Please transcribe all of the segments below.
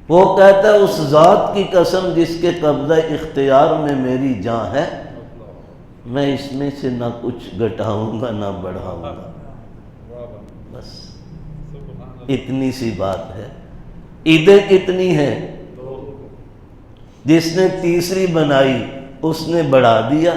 وہ کہتا ہے اس ذات کی قسم جس کے قبضہ اختیار میں میری جان ہے، میں اس میں سے نہ کچھ گھٹاؤں گا نہ بڑھاؤں گا. بس اتنی سی بات ہے. عیدیں کتنی ہیں؟ جس نے تیسری بنائی اس نے بڑھا دیا.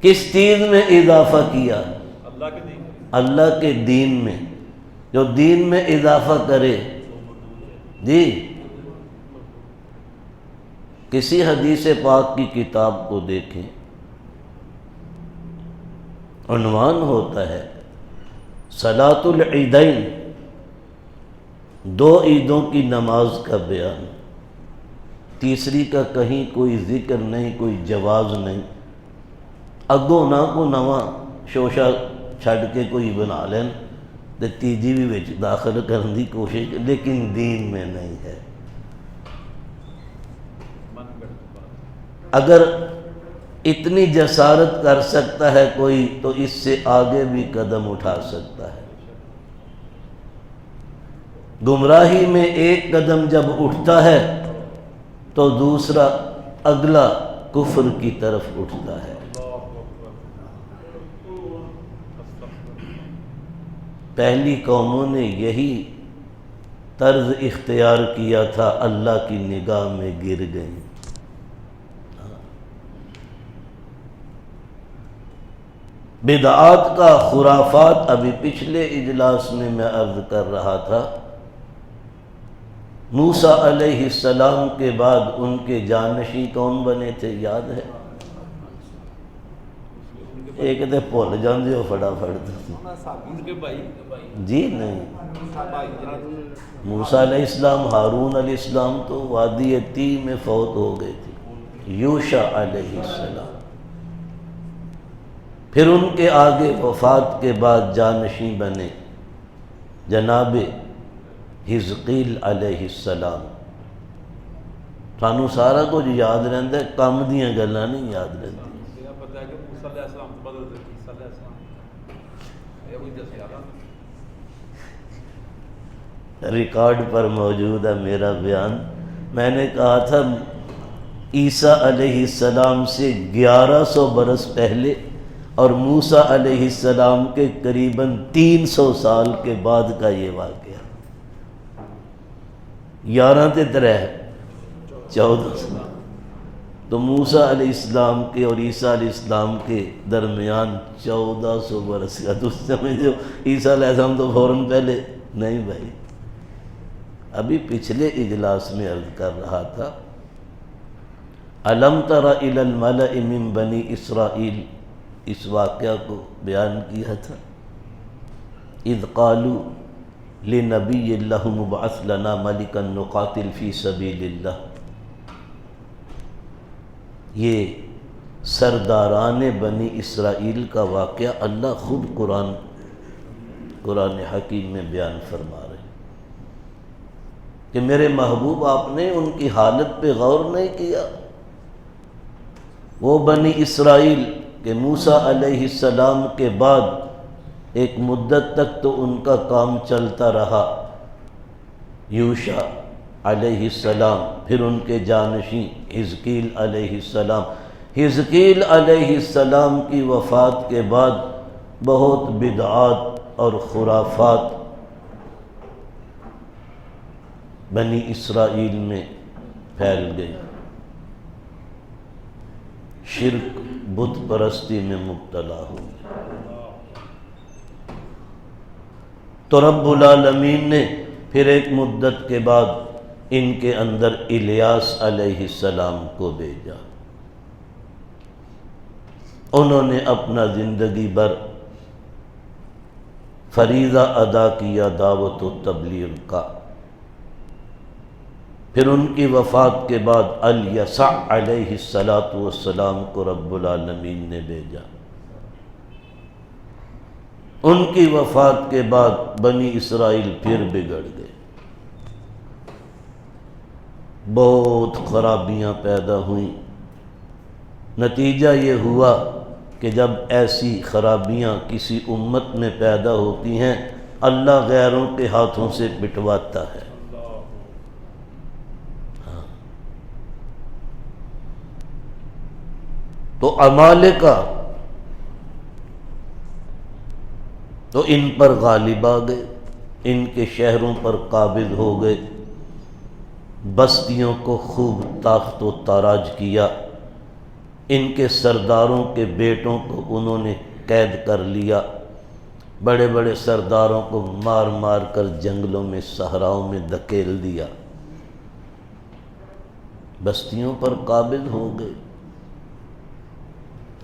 کس چیز میں اضافہ کیا؟ اللہ کے دین میں. جو دین میں اضافہ کرے، جی کسی حدیث پاک کی کتاب کو دیکھیں، عنوان ہوتا ہے صلاۃ العیدین، 2 عیدوں کی نماز کا بیان. تیسری کا کہیں کوئی ذکر نہیں، کوئی جواز نہیں. اگوں نہ کو نواں شوشہ چھڑ کے کوئی بنا لین تے تیجی بھی وچ داخل کرنے کی کوشش، لیکن دین میں نہیں ہے. اگر اتنی جسارت کر سکتا ہے کوئی تو اس سے آگے بھی قدم اٹھا سکتا ہے. گمراہی میں ایک قدم جب اٹھتا ہے تو دوسرا اگلا کفر کی طرف اٹھتا ہے. پہلی قوموں نے یہی طرز اختیار کیا تھا، اللہ کی نگاہ میں گر گئیں. بدعات کا، خرافات، ابھی پچھلے اجلاس میں عرض کر رہا تھا، موسیٰ علیہ السلام کے بعد ان کے جانشین کون بنے تھے یاد ہے؟ ایک تے بھول جاندے ہو فٹافٹ. جی نہیں، موسیٰ علیہ السلام، ہارون علیہ السلام تو وادی تیہ میں فوت ہو گئے تھے. یوشع علیہ السلام، پھر ان کے آگے وفات کے بعد جانشین بنے جناب حزقیل علیہ السلام. سانو سارا کچھ یاد رہندا ہے، کم دیاں گلاں نہیں یاد رہندی. ریکارڈ پر موجود ہے میرا بیان. میں نے کہا تھا عیسیٰ علیہ السلام سے 1100 برس پہلے اور موسیٰ علیہ السلام کے قریباً 300 سال کے بعد کا یہ واقعہ. 11 تے 3 14 سال. تو موسیٰ علیہ السلام کے اور عیسیٰ علیہ السلام کے درمیان 1400 برس کا. تو سمجھو عیسیٰ علیہ السلام تو فوراً پہلے نہیں بھائی. ابھی پچھلے اجلاس میں عرض کر رہا تھا، الم تر الی الملأ من بنی اسرائیل، اس واقعہ کو بیان کیا تھا. اذ قالوا لنبی لہم ابعث لنا ملکا نقاتل فی سبیل اللہ. یہ سرداران بنی اسرائیل کا واقعہ اللہ خود قرآن حکیم میں بیان فرما رہے کہ میرے محبوب آپ نے ان کی حالت پہ غور نہیں کیا. وہ بنی اسرائیل کہ موسیٰ علیہ السلام کے بعد ایک مدت تک تو ان کا کام چلتا رہا، یوشع علیہ السلام، پھر ان کے جانشین حزقیل علیہ السلام. حزقیل علیہ السلام کی وفات کے بعد بہت بدعات اور خرافات بنی اسرائیل میں پھیل گئی. شرک، بت پرستی میں مبتلا ہوئی. تو رب العالمین نے پھر ایک مدت کے بعد ان کے اندر الیاس علیہ السلام کو بھیجا. انہوں نے اپنا زندگی بھر فریضہ ادا کیا دعوت و تبلیغ کا. پھر ان کی وفات کے بعد الیسع علیہ السلام کو رب العالمین نے بھیجا. ان کی وفات کے بعد بنی اسرائیل پھر بگڑ گئے. بہت خرابیاں پیدا ہوئیں. نتیجہ یہ ہوا کہ جب ایسی خرابیاں کسی امت میں پیدا ہوتی ہیں، اللہ غیروں کے ہاتھوں سے پٹواتا ہے. تو عمالقہ تو ان پر غالب آ گئے، ان کے شہروں پر قابض ہو گئے، بستیوں کو خوب تاخت و تاراج کیا، ان کے سرداروں کے بیٹوں کو انہوں نے قید کر لیا، بڑے بڑے سرداروں کو مار مار کر جنگلوں میں صحراؤں میں دھکیل دیا، بستیوں پر قابض ہو گئے۔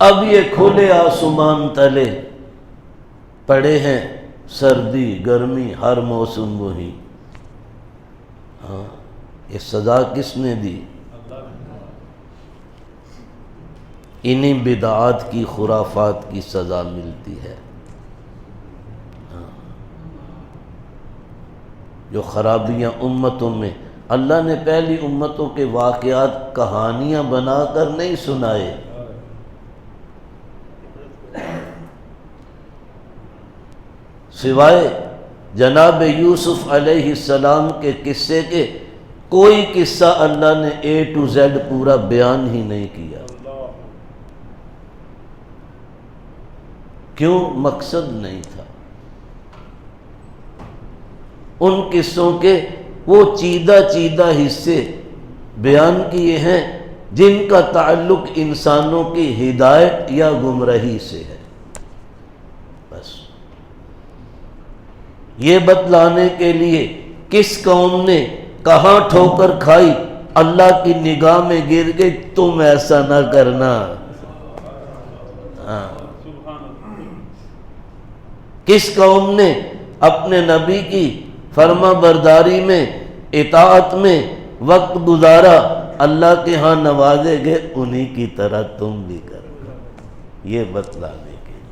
اب یہ کھلے آسمان تلے پڑے ہیں، سردی گرمی ہر موسم وہی۔ ہاں، یہ سزا کس نے دی؟ انہی بدعات کی، خرافات کی سزا ملتی ہے۔ جو خرابیاں امتوں میں، اللہ نے پہلی امتوں کے واقعات کہانیاں بنا کر نہیں سنائے، سوائے جناب یوسف علیہ السلام کے قصے کے کوئی قصہ اللہ نے اے ٹو زیڈ پورا بیان ہی نہیں کیا۔ کیوں؟ مقصد نہیں تھا۔ ان قصوں کے وہ چیدہ چیدہ حصے بیان کیے ہیں جن کا تعلق انسانوں کی ہدایت یا گمراہی سے ہے، بس یہ بتلانے کے لیے کس قوم نے کہاں ٹھوکر کھائی، اللہ کی نگاہ میں گر گئی، تم ایسا نہ کرنا۔ ہاں، کس قوم نے اپنے نبی کی فرما برداری میں، اطاعت میں وقت گزارا، اللہ کے ہاں نوازے گئے، انہی کی طرح تم بھی کرو، یہ بتلانے کے لیے۔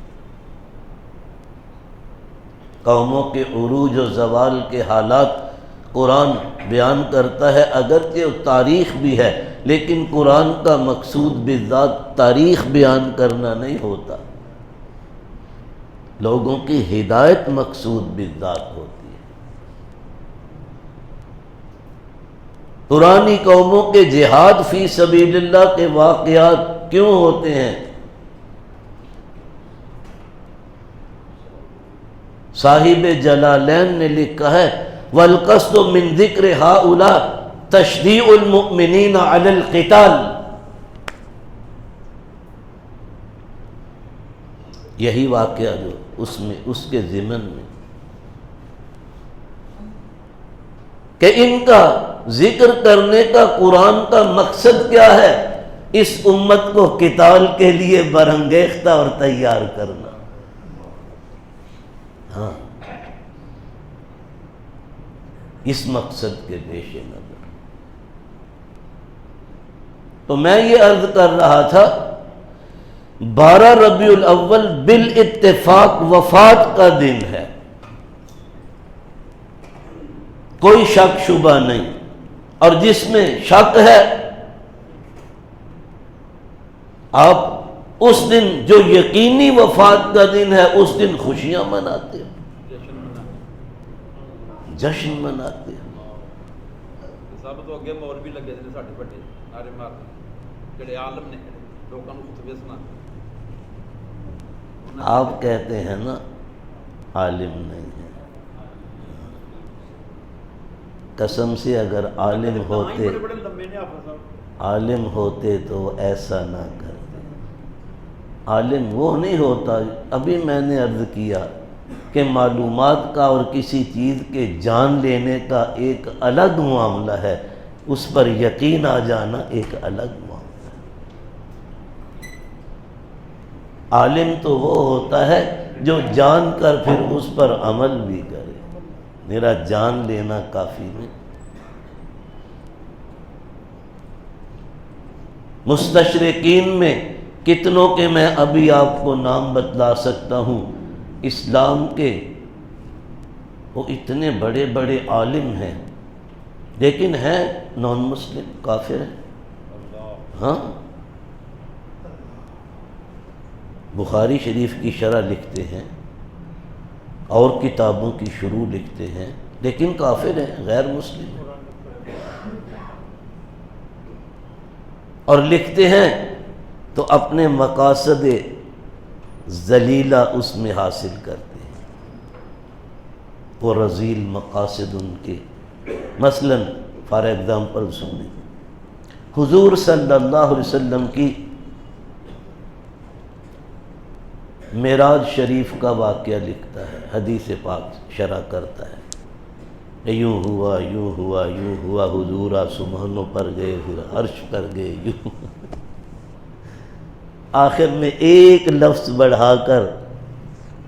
قوموں کے عروج و زوال کے حالات قرآن بیان کرتا ہے، اگرچہ تاریخ بھی ہے، لیکن قرآن کا مقصود بالذات تاریخ بیان کرنا نہیں ہوتا، لوگوں کی ہدایت مقصود بالذات ہوتی ہے۔ پرانی قوموں کے جہاد فی سبیل اللہ کے واقعات کیوں ہوتے ہیں؟ صاحب جلالین نے لکھا ہے وَالْقَصْدُ مِنْ ذِكْرِ هَؤُلَاءِ تَشْجِيعُ الْمُؤْمِنِينَ عَلَى الْقِتَالِ، یہی واقعہ جو اس کے ضمن میں کہ ان کا ذکر کرنے کا قرآن کا مقصد کیا ہے؟ اس امت کو قتال کے لیے برانگیختہ اور تیار کرنا۔ ہاں، اس مقصد کے پیش نظر تو میں یہ عرض کر رہا تھا، 12 ربیع الاول بالاتفاق وفات کا دن ہے، کوئی شک شبہ نہیں، اور جس میں شک ہے آپ اس دن جو یقینی وفات کا دن ہے اس دن خوشیاں مناتے ہیں، جشن مناتے ہیں۔ سب تو اگے مولوی لگے نے ساڈے بڑے نعرے مارتے جڑے عالم نے لوکاں نوں خطبے سنا۔ آپ کہتے ہیں نا عالم نہیں ہے، قسم سے اگر عالم ہوتے تو ایسا نہ کرتے۔ عالم وہ نہیں ہوتا، ابھی میں نے عرض کیا کہ معلومات کا اور کسی چیز کے جان لینے کا ایک الگ معاملہ ہے، اس پر یقین آ جانا ایک الگ معاملہ ہے۔ عالم تو وہ ہوتا ہے جو جان کر پھر اس پر عمل بھی کرے، میرا جان لینا کافی نہیں۔ مستشرقین میں کتنوں کے میں ابھی آپ کو نام بتلا سکتا ہوں، اسلام کے وہ اتنے بڑے بڑے عالم ہیں لیکن ہیں نان مسلم، کافر ہیں۔ ہاں، بخاری شریف کی شرح لکھتے ہیں اور کتابوں کی شروع لکھتے ہیں لیکن کافر ہیں، غیر مسلم ہیں، اور لکھتے ہیں تو اپنے مقاصد ذلیلہ اس میں حاصل کرتے ہیں، وہ رذیل مقاصد ان کے۔ مثلا فار ایگزامپل سنیں، حضور صلی اللہ علیہ وسلم کی معراج شریف کا واقعہ لکھتا ہے، حدیث پاک شرح کرتا ہے، یوں ہوا یوں ہوا یوں ہوا، حضور آسمانوں پر گئے، پھر عرش پر گئے، یوں آخر میں ایک لفظ بڑھا کر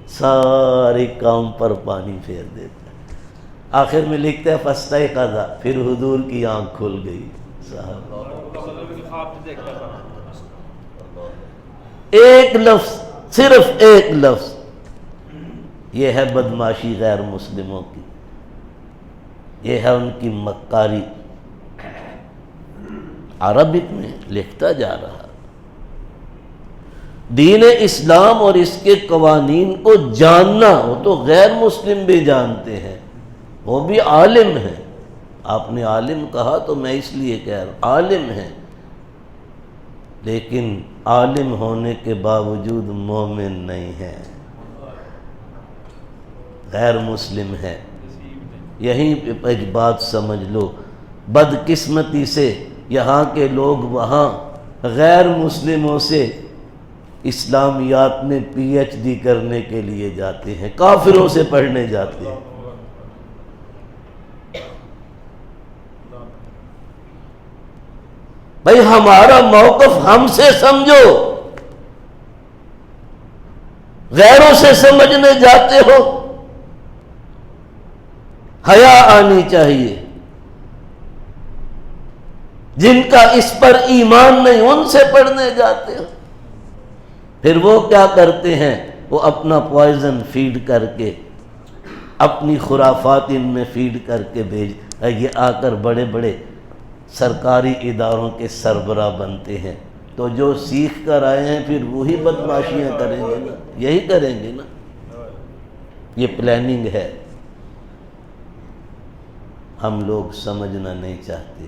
سارے کام پر پانی پھیر دیتا ہے۔ آخر میں لکھتا ہے فاستيقظ، پھر حضور کی آنکھ کھل گئی۔ صاحب ایک لفظ، صرف ایک لفظ، یہ ہے بدماشی غیر مسلموں کی، یہ ہے ان کی مکاری۔ عربک میں لکھتا جا رہا، دین اسلام اور اس کے قوانین کو جاننا، وہ تو غیر مسلم بھی جانتے ہیں، وہ بھی عالم ہیں۔ آپ نے عالم کہا تو میں اس لیے کہہ رہا ہوں، عالم ہیں، لیکن عالم ہونے کے باوجود مومن نہیں ہے، غیر مسلم ہے۔ یہیں پہ ایک بات سمجھ لو، بدقسمتی سے یہاں کے لوگ وہاں غیر مسلموں سے اسلامیات میں پی ایچ ڈی کرنے کے لیے جاتے ہیں، کافروں سے پڑھنے جاتے ہیں۔ بھائی ہمارا موقف ہم سے سمجھو، غیروں سے سمجھنے جاتے ہو، حیا آنی چاہیے۔ جن کا اس پر ایمان نہیں ان سے پڑھنے جاتے ہو، پھر وہ کیا کرتے ہیں؟ وہ اپنا پوائزن فیڈ کر کے، اپنی خرافات ان میں فیڈ کر کے بھیج، یہ آ کر بڑے بڑے سرکاری اداروں کے سربراہ بنتے ہیں۔ تو جو سیکھ کر آئے ہیں پھر وہی بدماشیاں کریں گے نا، یہی کریں گے نا۔ یہ پلاننگ ہے، ہم لوگ سمجھنا نہیں چاہتے،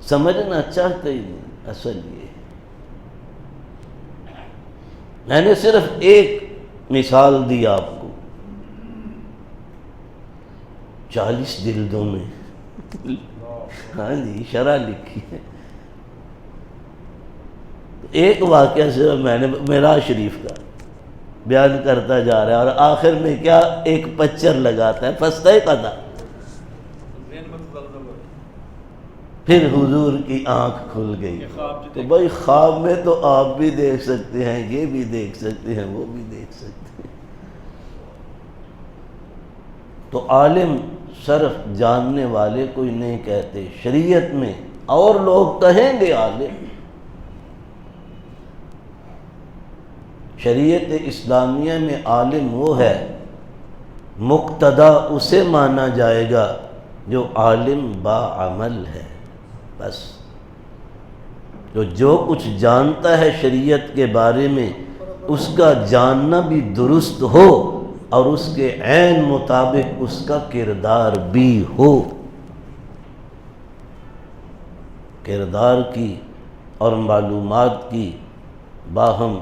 سمجھنا چاہتے ہی نہیں۔ اصل یہ میں نے صرف ایک مثال دی آپ کو، 40 جلدوں میں، ہاں جی شرح لکھی ہے۔ ایک واقعہ صرف میں نے معراج شریف کا بیان کرتا جا رہا ہے، اور آخر میں کیا ایک پچر لگاتا ہے، فاستيقظ، پھر حضور کی آنکھ کھل گئی۔ تو بھائی خواب میں تو آپ بھی دیکھ سکتے ہیں، یہ بھی دیکھ سکتے ہیں، وہ بھی دیکھ سکتے ہیں۔ تو عالم صرف جاننے والے کوئی نہیں کہتے شریعت میں، اور لوگ کہیں گے عالم۔ شریعت اسلامیہ میں عالم وہ ہے، مقتدی اسے مانا جائے گا جو عالم باعمل ہے، بس جو کچھ جانتا ہے شریعت کے بارے میں، اس کا جاننا بھی درست ہو اور اس کے عین مطابق اس کا کردار بھی ہو۔ کردار کی اور معلومات کی باہم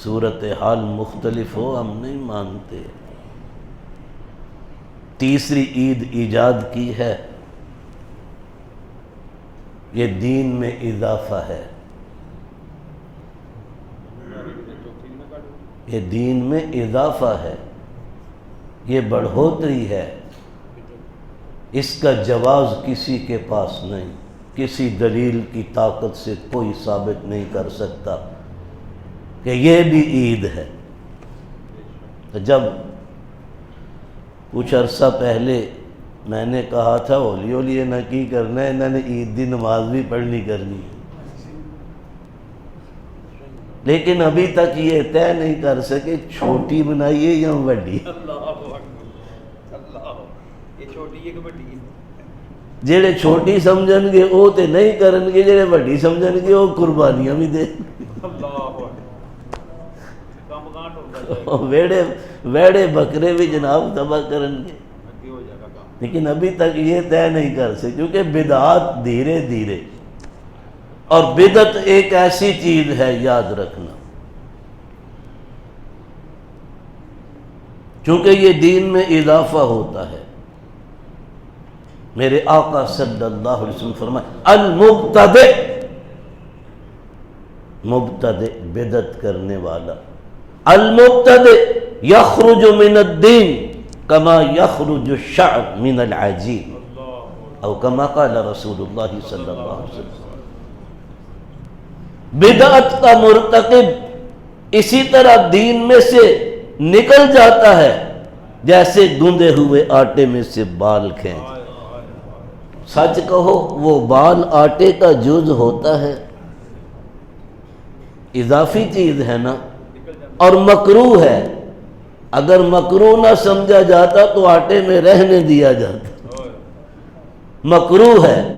صورتحال مختلف ہو، ہم نہیں مانتے۔ تیسری عید ایجاد کی ہے، یہ دین میں اضافہ ہے، یہ دین میں اضافہ ہے، یہ بڑھوتری ہے۔ اس کا جواز کسی کے پاس نہیں، کسی دلیل کی طاقت سے کوئی ثابت نہیں کر سکتا کہ یہ بھی عید ہے۔ تو جب کچھ عرصہ پہلے میں نے کہا تھا ہولی ہولی نہ کی کرنا ہے، انہوں نے عید دی نماز بھی پڑھنی کرنی ہے، لیکن ابھی تک یہ طے نہیں کر سکے چھوٹی بنائیے یا بڑی۔ جڑے چھوٹی سمجھن گے وہ تے نہیں کرن گے، جڑے بڑی سمجھن گے وہ قربانیاں بھی دیں۔ ویڑے بکرے بھی جناب ذبح کرن گے، لیکن ابھی تک یہ طے نہیں کر سکے، کیونکہ بدعات دھیرے دھیرے اور بدعت ایک ایسی چیز ہے، یاد رکھنا، چونکہ یہ دین میں اضافہ ہوتا ہے۔ میرے آقا صلی اللہ علیہ وسلم فرمائے المبتدع، مبتدع بدعت کرنے والا، المبتدع یخرج من الدین کما یخرج الشعر من العجین، او کما قال رسول اللہ صلی اللہ علیہ وسلم۔ بدعت کا مرتکب اسی طرح دین میں سے نکل جاتا ہے جیسے گندے ہوئے آٹے میں سے بال کھینچ۔ سچ کہو، وہ بال آٹے کا جز ہوتا ہے، اضافی چیز ہے نا، اور مکروہ ہے۔ اگر مکروہ نہ سمجھا جاتا تو آٹے میں رہنے دیا جاتا، مکروہ ہے۔